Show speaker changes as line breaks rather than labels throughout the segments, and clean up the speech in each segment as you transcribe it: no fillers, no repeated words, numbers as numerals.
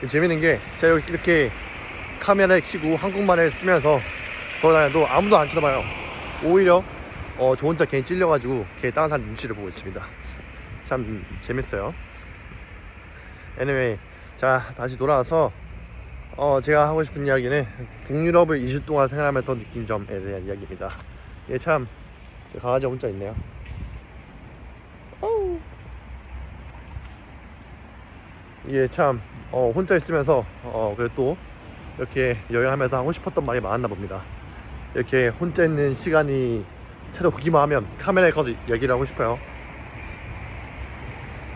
재밌는 게 제가 이렇게 카메라를 켜고 한국말을 쓰면서 돌아다녀도 아무도 안 쳐다봐요. 오히려 저 혼자 괜히 찔려가지고 괜히 다른 사람 눈치를 보고 있습니다. 참 재밌어요. anyway, 자 다시 돌아와서 제가 하고 싶은 이야기는 북유럽을 2주 동안 생활하면서 느낀 점에 대한 이야기입니다. 이게 참 강아지 혼자 있네요. 이게 참 혼자 있으면서 그래도 또 이렇게 여행하면서 하고 싶었던 말이 많았나 봅니다. 이렇게 혼자 있는 시간이 찾아오기만 하면 카메라에 가서 얘기를 하고 싶어요.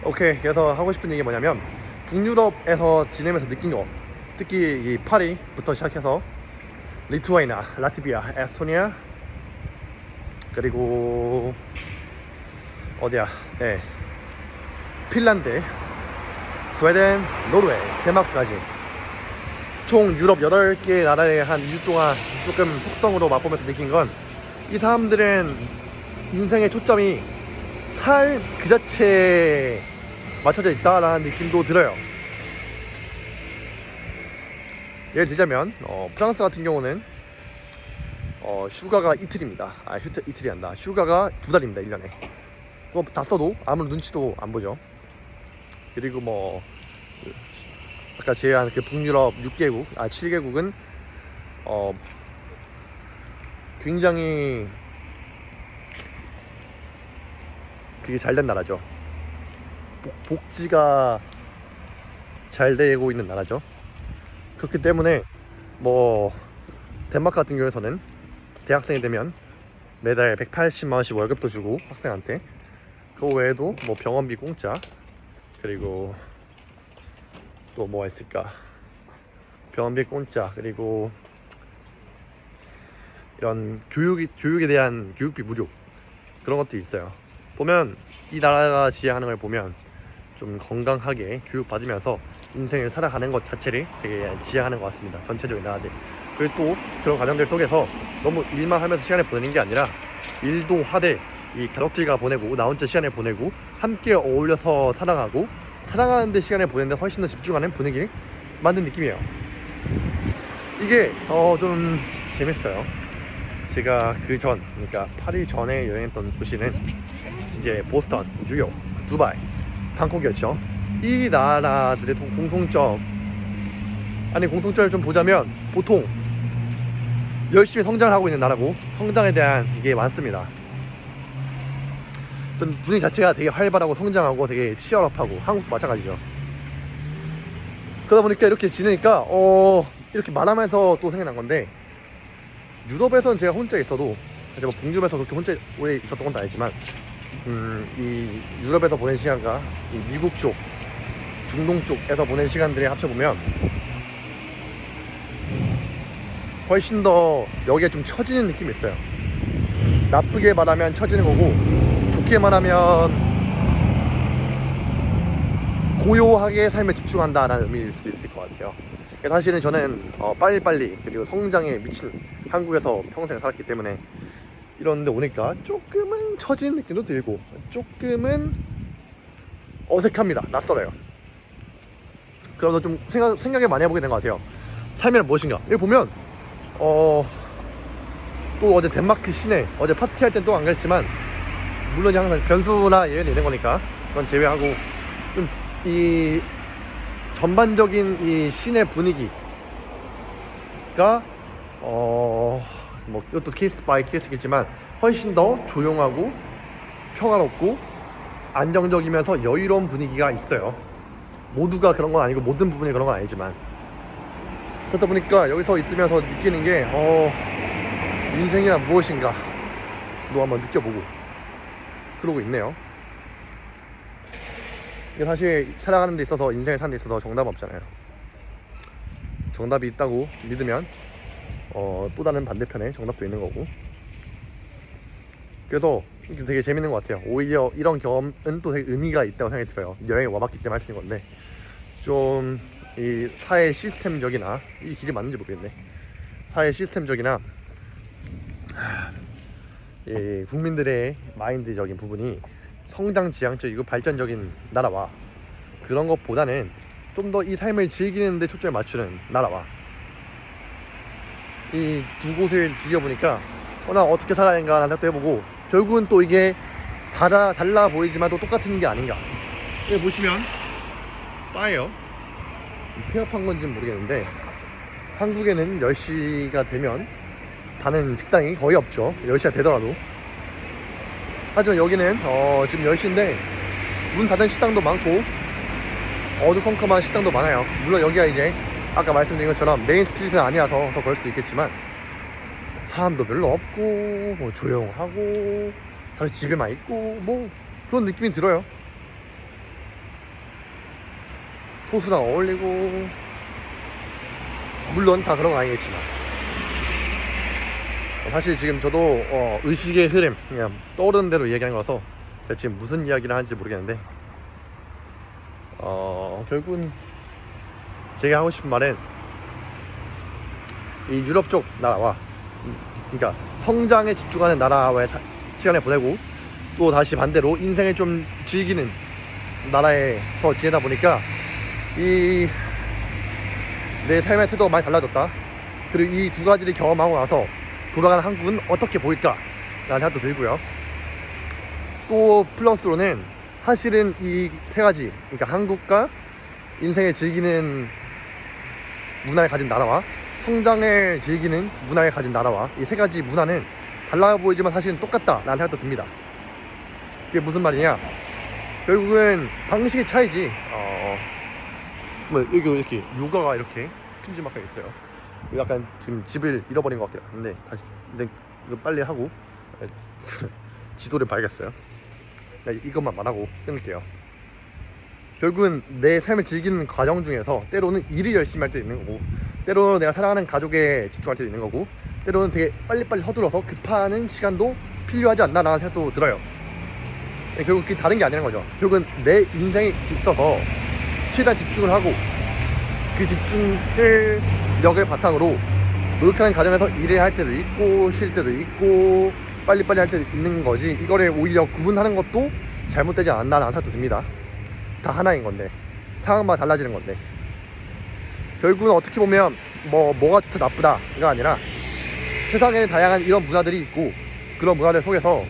오케이, 그래서 하고 싶은 얘기 뭐냐면 북유럽에서 지내면서 느낀 거, 특히 이 파리부터 시작해서 리투아니아, 라트비아, 에스토니아, 그리고 어디야? 네, 핀란드, 스웨덴, 노르웨이, 덴마크까지 총 유럽 8개 나라에 한 2주 동안 조금 속성으로 맛보면서 느낀 건, 이 사람들은 인생의 초점이 삶 그 자체에 맞춰져 있다라는 느낌도 들어요. 예를 들자면 프랑스 같은 경우는 휴가가 이틀입니다. 이틀이 한다. 휴가가 2달입니다. 1년에. 그거 다 써도 아무런 눈치도 안 보죠. 그리고 뭐 아까 제외한 그 북유럽 6개국, 7개국은 굉장히 그게 잘된 나라죠. 복지가 잘 되고 있는 나라죠. 그렇기 때문에 뭐 덴마크 같은 경우에서는 대학생이 되면 매달 180만 원씩 월급도 주고 학생한테, 그 외에도 뭐 병원비 공짜, 그리고 또 뭐가 있을까, 병원비 공짜, 그리고 이런 교육에 대한 교육비 무료, 그런 것도 있어요. 보면 이 나라가 지향하는 걸 보면 좀 건강하게 교육받으면서 인생을 살아가는 것 자체를 되게 지향하는 것 같습니다. 전체적인 나라들. 그리고 또 그런 과정들 속에서 너무 일만 하면서 시간을 보내는 게 아니라 일도 하되 이 가족들과 보내고 나 혼자 시간을 보내고 함께 어울려서 살아가고 사랑하는 데 시간을 보내는데 훨씬 더 집중하는 분위기를 만든 느낌이에요. 이게 좀 재밌어요. 제가 그러니까 파리 전에 여행했던 도시는 이제 보스턴, 뉴욕, 두바이, 방콕이었죠. 이 나라들의 공통점을 좀 보자면 보통 열심히 성장을 하고 있는 나라고 성장에 대한 이게 많습니다. 전 분위기 자체가 되게 활발하고 성장하고 되게 치열업하고, 한국도 마찬가지죠. 그러다 보니까 이렇게 지내니까 이렇게 말하면서 또 생각난 건데, 유럽에서는 제가 혼자 있어도, 사실 뭐 북유럽에서 그렇게 혼자 오래 있었던 건 아니지만 이 유럽에서 보낸 시간과 이 미국 쪽, 중동 쪽에서 보낸 시간들이 합쳐보면 훨씬 더 여기에 좀 처지는 느낌이 있어요. 나쁘게 말하면 처지는 거고, 좋게 말하면 고요하게 삶에 집중한다라는 의미일 수도 있을 것 같아요. 사실은 저는 빨리빨리 그리고 성장에 미친 한국에서 평생 살았기 때문에 이런데 오니까 조금은 처지는 느낌도 들고 조금은 어색합니다. 낯설어요. 그래서 좀 생각을 많이 해보게 된 것 같아요. 삶이란 무엇인가. 여기 보면 또 어제 덴마크 시내 어제 파티할 땐 또 안 그랬지만, 물론 항상 변수나 예외는 있는 거니까 그건 제외하고 좀 이 전반적인 이 시내 분위기가 뭐 이것도 케이스 바이 케이스겠지만 훨씬 더 조용하고 평화롭고 안정적이면서 여유로운 분위기가 있어요. 모두가 그런 건 아니고 모든 부분이 그런 건 아니지만, 그러다 보니까 여기서 있으면서 느끼는 게 인생이란 무엇인가 도 한번 느껴보고 그러고 있네요. 이게 사실 살아가는 데 있어서, 인생을 사는 데 있어서 정답 없잖아요. 정답이 있다고 믿으면 또 다른 반대편에 정답도 있는 거고, 그래서 되게 재밌는 것 같아요. 오히려 이런 경험은 또 되게 의미가 있다고 생각이 들어요. 여행에 와봤기 때문에 할 수 있는 건데, 좀 이 사회 시스템적이나, 이 길이 맞는지 모르겠네, 사회 시스템적이나 이 국민들의 마인드적인 부분이 성장 지향적이고 발전적인 나라와 그런 것보다는 좀 더 이 삶을 즐기는 데 초점을 맞추는 나라와 이 두 곳을 즐겨보니까 나 어떻게 살아야 하는가 라는 생각도 해보고, 결국은 또 이게 달라 보이지만 또 똑같은 게 아닌가. 여기 보시면 바예요. 폐업한 건지는 모르겠는데 한국에는 10시가 되면 닫는 식당이 거의 없죠. 10시가 되더라도. 하지만 여기는 지금 10시인데 문 닫은 식당도 많고 어두컴컴한 식당도 많아요. 물론 여기가 이제 아까 말씀드린 것처럼 메인 스트릿은 아니라서 더 그럴 수도 있겠지만 사람도 별로 없고 뭐 조용하고 다들 집에만 있고 뭐 그런 느낌이 들어요. 소수랑 어울리고, 물론 다 그런 건 아니겠지만 사실 지금 저도 의식의 흐름 그냥 떠오르는 대로 얘기하는 거라서 제가 지금 무슨 이야기를 하는지 모르겠는데 결국은 제가 하고 싶은 말은 이 유럽 쪽 나라와, 그러니까 성장에 집중하는 나라와의 시간을 보내고 또 다시 반대로 인생을 좀 즐기는 나라에서 지내다 보니까 이 내 삶의 태도가 많이 달라졌다. 그리고 이 두 가지를 경험하고 나서 돌아가는 한국은 어떻게 보일까 라는 생각도 들고요. 또 플러스로는 사실은 이 세 가지, 그러니까 한국과 인생을 즐기는 문화를 가진 나라와 성장을 즐기는 문화를 가진 나라와 이 세 가지 문화는 달라 보이지만 사실은 똑같다 라는 생각도 듭니다. 그게 무슨 말이냐, 결국은 방식의 차이지. 뭐 여기 이렇게 요가가 이렇게 큼지막하게 있어요. 약간 지금 집을 잃어버린 것 같긴 한데 다시 이거 빨리 하고 지도를 봐야겠어요. 이것만 말하고 끊을게요. 결국은 내 삶을 즐기는 과정 중에서 때로는 일을 열심히 할 때 있는 거고, 때로는 내가 사랑하는 가족에 집중할 때 있는 거고, 때로는 되게 빨리빨리 서둘러서 급하는 시간도 필요하지 않나 라는 생각도 들어요. 결국 그게 다른 게 아니라는 거죠. 결국은 내 인생에 있어서 최대한 집중을 하고 그 집중력을 바탕으로 노력하는 과정에서 일을 할 때도 있고 쉴 때도 있고 빨리빨리 할 때도 있는 거지, 이거를 오히려 구분하는 것도 잘못되지 않나 라는 생각도 듭니다. 다 하나인 건데, 상황마다 달라지는 건데, 결국은 어떻게 보면 뭐가 좋다 나쁘다가 아니라 세상에는 다양한 이런 문화들이 있고 그런 문화들 속에서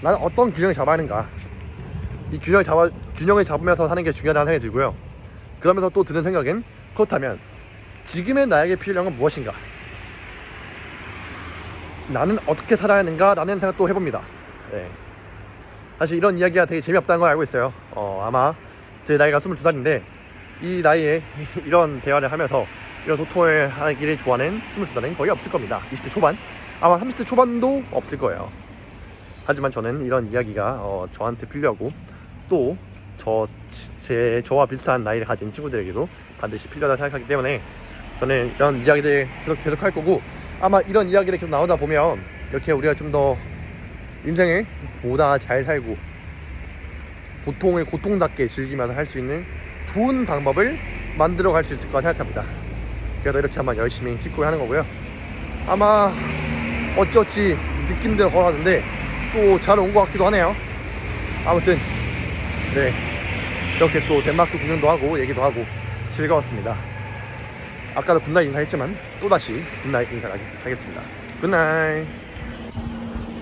나는 어떤 균형을 잡아야 하는가, 이 균형을 잡으면서 사는 게 중요하다는 생각이 들고요. 그러면서 또 드는 생각은, 그렇다면 지금의 나에게 필요한 건 무엇인가, 나는 어떻게 살아야 하는가 라는 생각 도 해봅니다. 네. 사실 이런 이야기가 되게 재미없다는 걸 알고 있어요. 아마 제 나이가 22살인데 이 나이에 이런 대화를 하면서 이런 소통을 하기를 좋아하는 22살은 거의 없을 겁니다. 20대 초반, 아마 30대 초반도 없을 거예요. 하지만 저는 이런 이야기가 저한테 필요하고 또 저와 비슷한 나이를 가진 친구들에게도 반드시 필요하다 생각하기 때문에 저는 이런 이야기들 계속 할 거고, 아마 이런 이야기를 계속 나오다 보면 이렇게 우리가 좀 더 인생을 보다 잘 살고 고통을 고통답게 즐기면서 할 수 있는 좋은 방법을 만들어 갈 수 있을 거라 생각합니다. 그래서 이렇게 한번 열심히 찍고 하는 거고요. 아마 어찌어찌 느낌대로 걸어왔는데 또 잘 온 것 같기도 하네요. 아무튼 네, 이렇게 또 덴마크 구경도 하고 얘기도 하고 즐거웠습니다. 아까도 굿나잇 인사했지만 또다시 굿나잇 인사하겠습니다. 굿나잇.